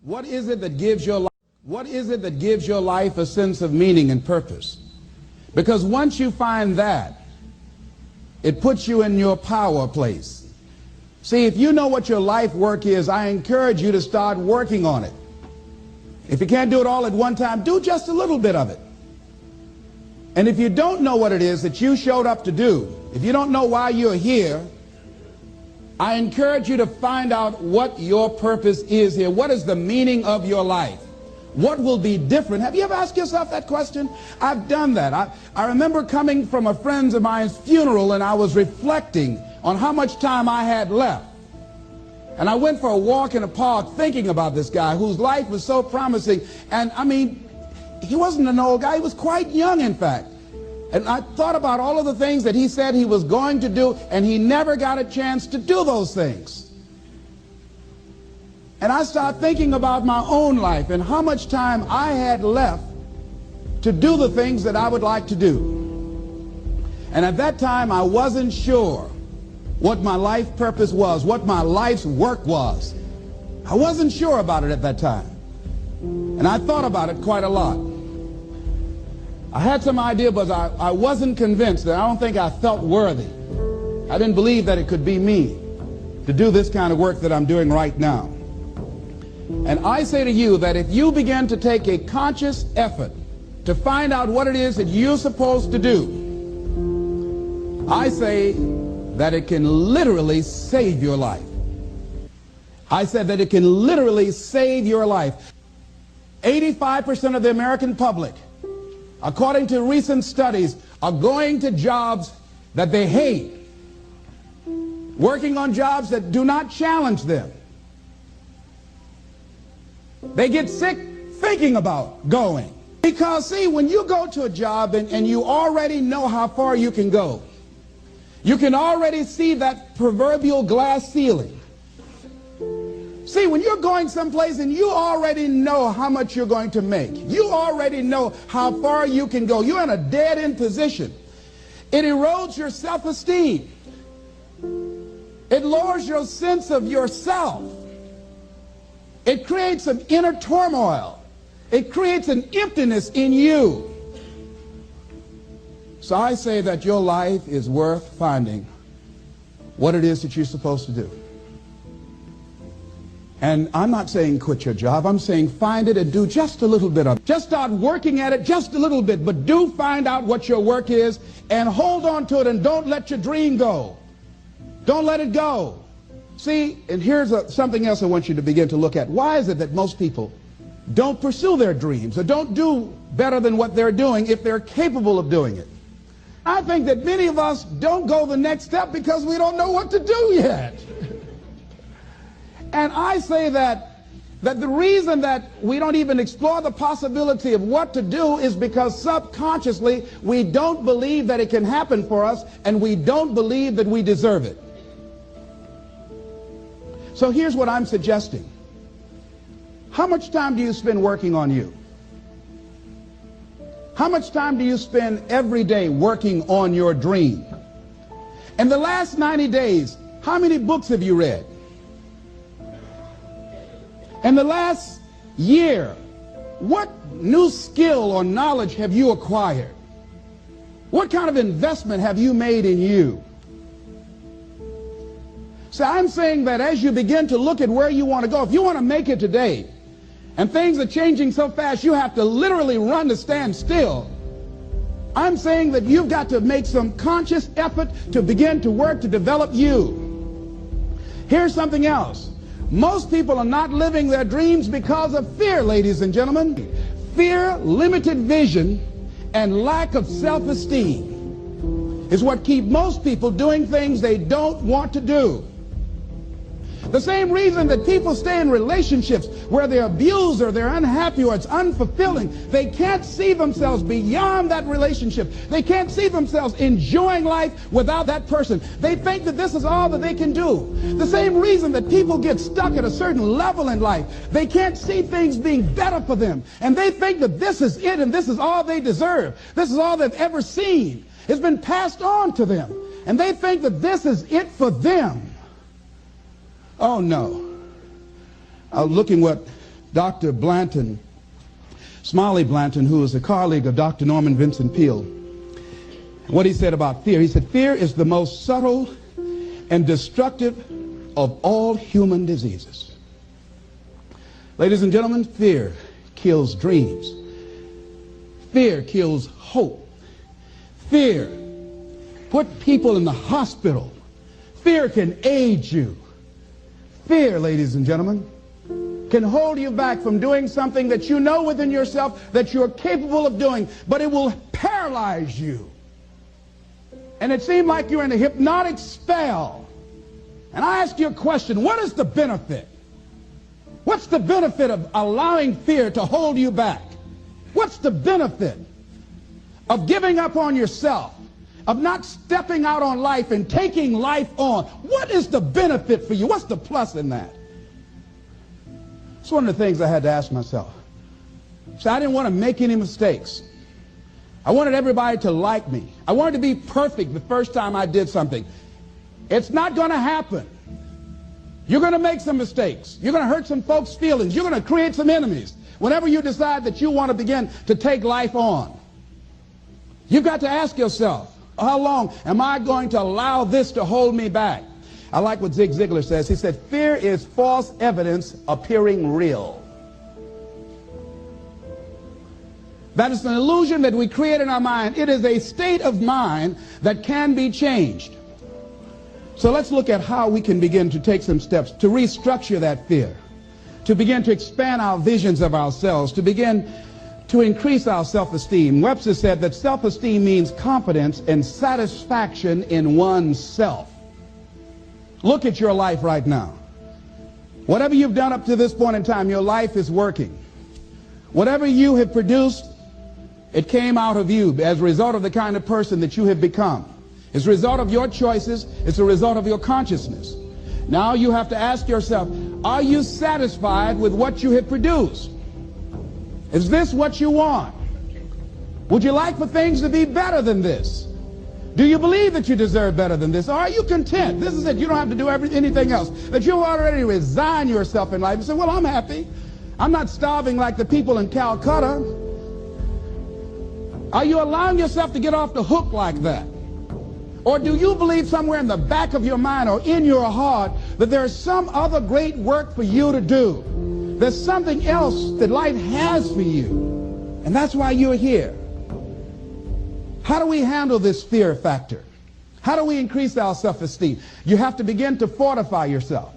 What is it that gives your life? What is it that gives your life a sense of meaning and purpose? Because once you find that, it puts you in your power place. See, if you know what your life work is, I encourage you to start working on it. If you can't do it all at one time, do just a little bit of it. And if you don't know what it is that you showed up to do, if you don't know why you're here, I encourage you to find out what your purpose is here. What is the meaning of your life? What will be different? Have you ever asked yourself that question? I've done that. I remember coming from a friend of mine's funeral, and I was reflecting on how much time I had left. And I went for a walk in a park thinking about this guy whose life was so promising. And I mean, he wasn't an old guy. He was quite young, in fact. And I thought about all of the things that he said he was going to do, and he never got a chance to do those things. And I started thinking about my own life and how much time I had left to do the things that I would like to do. And at that time, I wasn't sure what my life purpose was, what my life's work was. I wasn't sure about it at that time. And I thought about it quite a lot. I had some idea, but I wasn't convinced. That I don't think I felt worthy. I didn't believe that it could be me to do this kind of work that I'm doing right now. And I say to you that if you begin to take a conscious effort to find out what it is that you're supposed to do, I say that it can literally save your life. I said that it can literally save your life. 85% of the American public, according to recent studies, are going to jobs that they hate, working on jobs that do not challenge them. They get sick thinking about going. Because, see, when you go to a job and you already know how far you can go, you can already see that proverbial glass ceiling. See, when you're going someplace and you already know how much you're going to make, you already know how far you can go, you're in a dead-end position. It erodes your self-esteem. It lowers your sense of yourself. It creates an inner turmoil. It creates an emptiness in you. So I say that your life is worth finding what it is that you're supposed to do. And I'm not saying quit your job. I'm saying find it and do just a little bit of it. Just start working at it just a little bit, but do find out what your work is and hold on to it, and don't let your dream go. Don't let it go. See, and here's something else I want you to begin to look at. Why is it that most people don't pursue their dreams or don't do better than what they're doing if they're capable of doing it? I think that many of us don't go the next step because we don't know what to do yet. And I say that the reason that we don't even explore the possibility of what to do is because subconsciously we don't believe that it can happen for us, and we don't believe that we deserve it. So here's what I'm suggesting. How much time do you spend working on you? How much time do you spend every day working on your dream? In the last 90 days, how many books have you read? In the last year, what new skill or knowledge have you acquired? What kind of investment have you made in you? So I'm saying that as you begin to look at where you want to go, if you want to make it today, and things are changing so fast you have to literally run to stand still, I'm saying that you've got to make some conscious effort to begin to work to develop you. Here's something else. Most people are not living their dreams because of fear, ladies and gentlemen. Fear, limited vision, and lack of self-esteem is what keep most people doing things they don't want to do. The same reason that people stay in relationships where they're abused or they're unhappy or it's unfulfilling, they can't see themselves beyond that relationship. They can't see themselves enjoying life without that person. They think that this is all that they can do. The same reason that people get stuck at a certain level in life, they can't see things being better for them. And they think that this is it and this is all they deserve. This is all they've ever seen. It's been passed on to them. And they think that this is it for them. Oh no. Looking what Dr. Blanton, Smiley Blanton, who is a colleague of Dr. Norman Vincent Peale. What he said about fear, he said, fear is the most subtle and destructive of all human diseases. Ladies and gentlemen, fear kills dreams. Fear kills hope. Fear put people in the hospital. Fear can age you. Fear, ladies and gentlemen, can hold you back from doing something that you know within yourself that you're capable of doing, but it will paralyze you. And it seemed like you're in a hypnotic spell. And I ask you a question, what is the benefit? What's the benefit of allowing fear to hold you back? What's the benefit of giving up on yourself, of not stepping out on life and taking life on? What is the benefit for you? What's the plus in that? It's one of the things I had to ask myself. So I didn't want to make any mistakes. I wanted everybody to like me. I wanted to be perfect the first time I did something. It's not going to happen. You're going to make some mistakes. You're going to hurt some folks' feelings. You're going to create some enemies whenever you decide that you want to begin to take life on. You've got to ask yourself, how long am I going to allow this to hold me back? I like what Zig Ziglar says. He said, fear is false evidence appearing real. That is an illusion that we create in our mind. It is a state of mind that can be changed. So let's look at how we can begin to take some steps to restructure that fear, to begin to expand our visions of ourselves, to begin to increase our self-esteem. Webster said that self-esteem means confidence and satisfaction in oneself. Look at your life right now. Whatever you've done up to this point in time, your life is working. Whatever you have produced, it came out of you as a result of the kind of person that you have become. It's a result of your choices. It's a result of your consciousness. Now you have to ask yourself, are you satisfied with what you have produced? Is this what you want? Would you like for things to be better than this? Do you believe that you deserve better than this? Or are you content? This is it. You don't have to do anything else. That you already resign yourself in life and say, well, I'm happy. I'm not starving like the people in Calcutta. Are you allowing yourself to get off the hook like that? Or do you believe somewhere in the back of your mind or in your heart that there's some other great work for you to do? There's something else that life has for you. And that's why you're here. How do we handle this fear factor? How do we increase our self-esteem? You have to begin to fortify yourself.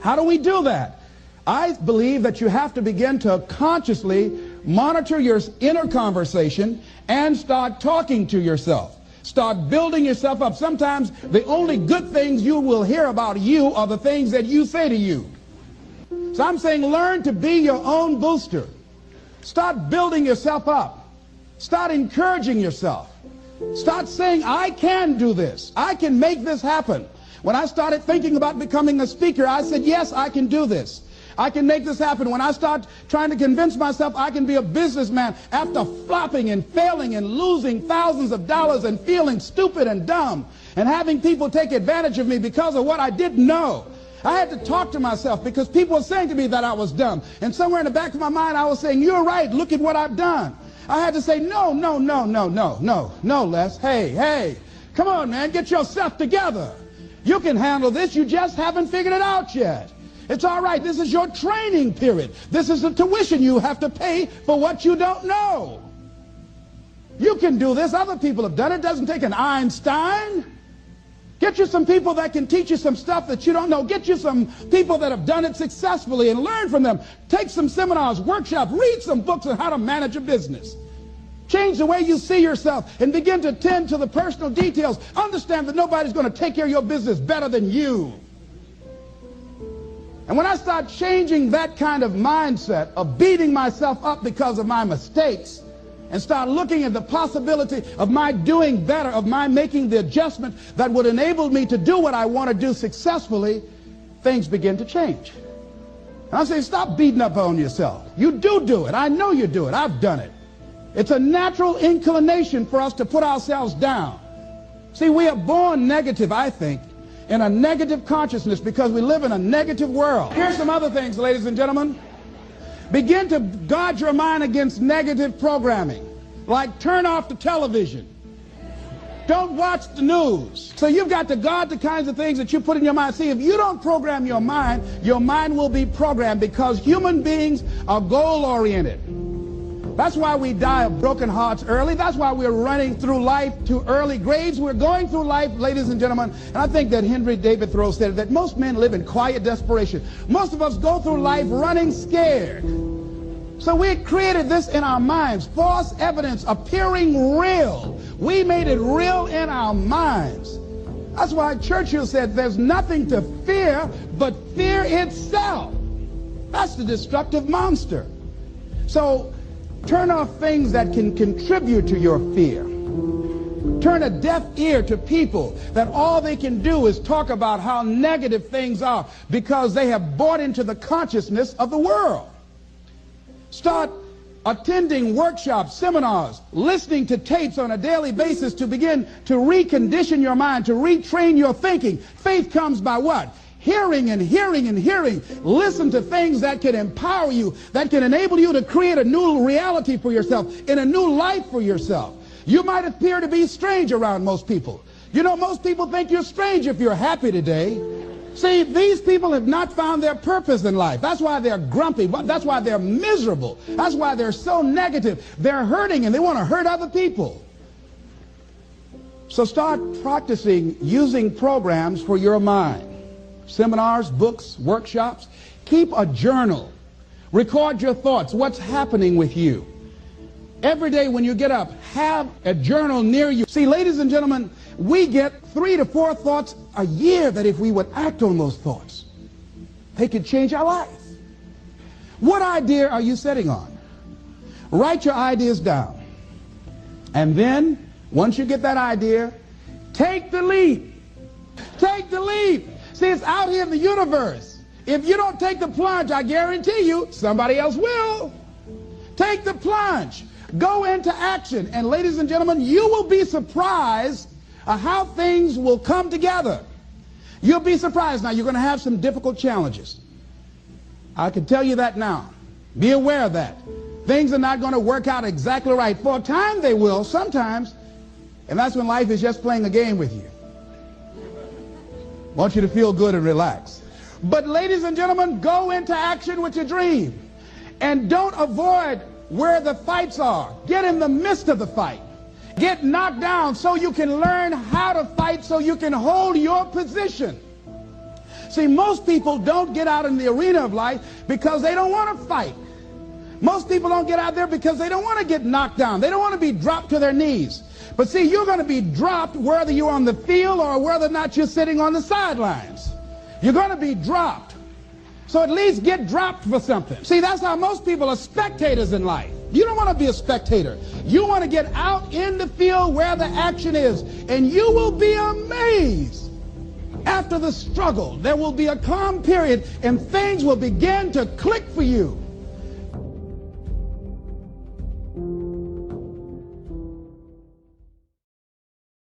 How do we do that? I believe that you have to begin to consciously monitor your inner conversation and start talking to yourself. Start building yourself up. Sometimes the only good things you will hear about you are the things that you say to you. So I'm saying learn to be your own booster. Start building yourself up. Start encouraging yourself. Start saying, I can do this. I can make this happen. When I started thinking about becoming a speaker, I said, yes, I can do this. I can make this happen. When I start trying to convince myself I can be a businessman after flopping and failing and losing thousands of dollars and feeling stupid and dumb and having people take advantage of me because of what I didn't know, I had to talk to myself because people were saying to me that I was dumb. And somewhere in the back of my mind, I was saying, you're right. Look at what I've done. I had to say, no, Les. Hey, come on, man. Get yourself together. You can handle this. You just haven't figured it out yet. It's all right. This is your training period. This is the tuition you have to pay for what you don't know. You can do this. Other people have done it. It doesn't take an Einstein. Get you some people that can teach you some stuff that you don't know. Get you some people that have done it successfully and learn from them. Take some seminars, workshops, read some books on how to manage a business. Change the way you see yourself and begin to tend to the personal details. Understand that nobody's going to take care of your business better than you. And when I start changing that kind of mindset of beating myself up because of my mistakes and start looking at the possibility of my doing better, of my making the adjustment that would enable me to do what I want to do successfully, things begin to change. And I say, stop beating up on yourself. You do it. I know you do it. I've done it. It's a natural inclination for us to put ourselves down. See, we are born negative, I think, in a negative consciousness because we live in a negative world. Here's some other things, ladies and gentlemen. Begin to guard your mind against negative programming, like turn off the television. Don't watch the news. So you've got to guard the kinds of things that you put in your mind. See, if you don't program your mind will be programmed, because human beings are goal-oriented. That's why we die of broken hearts early. That's why we're running through life to early graves. We're going through life, ladies and gentlemen, and I think that Henry David Thoreau said that most men live in quiet desperation. Most of us go through life running scared. So we created this in our minds, false evidence appearing real. We made it real in our minds. That's why Churchill said there's nothing to fear but fear itself. That's the destructive monster. So turn off things that can contribute to your fear. Turn a deaf ear to people that all they can do is talk about how negative things are, because they have bought into the consciousness of the world. Start attending workshops, seminars, listening to tapes on a daily basis to begin to recondition your mind, to retrain your thinking. Faith comes by what? Hearing and hearing and hearing. Listen to things that can empower you, that can enable you to create a new reality for yourself, in a new life for yourself. You might appear to be strange around most people. You know, most people think you're strange if you're happy today. See, these people have not found their purpose in life. That's why they're grumpy. That's why they're miserable. That's why they're so negative. They're hurting and they want to hurt other people. So start practicing using programs for your mind. Seminars, books, workshops. Keep a journal. Record your thoughts. What's happening with you? Every day when you get up, have a journal near you. See, ladies and gentlemen, we get 3 to 4 thoughts a year that if we would act on those thoughts, they could change our life. What idea are you sitting on? Write your ideas down. And then, once you get that idea, take the leap. Take the leap. See, it's out here in the universe. If you don't take the plunge, I guarantee you, somebody else will. Take the plunge. Go into action. And ladies and gentlemen, you will be surprised how things will come together. You'll be surprised. Now, you're going to have some difficult challenges. I can tell you that now. Be aware of that. Things are not going to work out exactly right. For a time they will, sometimes. And that's when life is just playing a game with you. Want you to feel good and relax. But ladies and gentlemen, go into action with your dream. And don't avoid where the fights are. Get in the midst of the fight. Get knocked down so you can learn how to fight, so you can hold your position. See, most people don't get out in the arena of life because they don't want to fight. Most people don't get out there because they don't want to get knocked down. They don't want to be dropped to their knees. But see, you're going to be dropped whether you're on the field or whether or not you're sitting on the sidelines. You're going to be dropped. So at least get dropped for something. See, that's how most people are spectators in life. You don't want to be a spectator. You want to get out in the field where the action is. And you will be amazed. After the struggle, there will be a calm period and things will begin to click for you.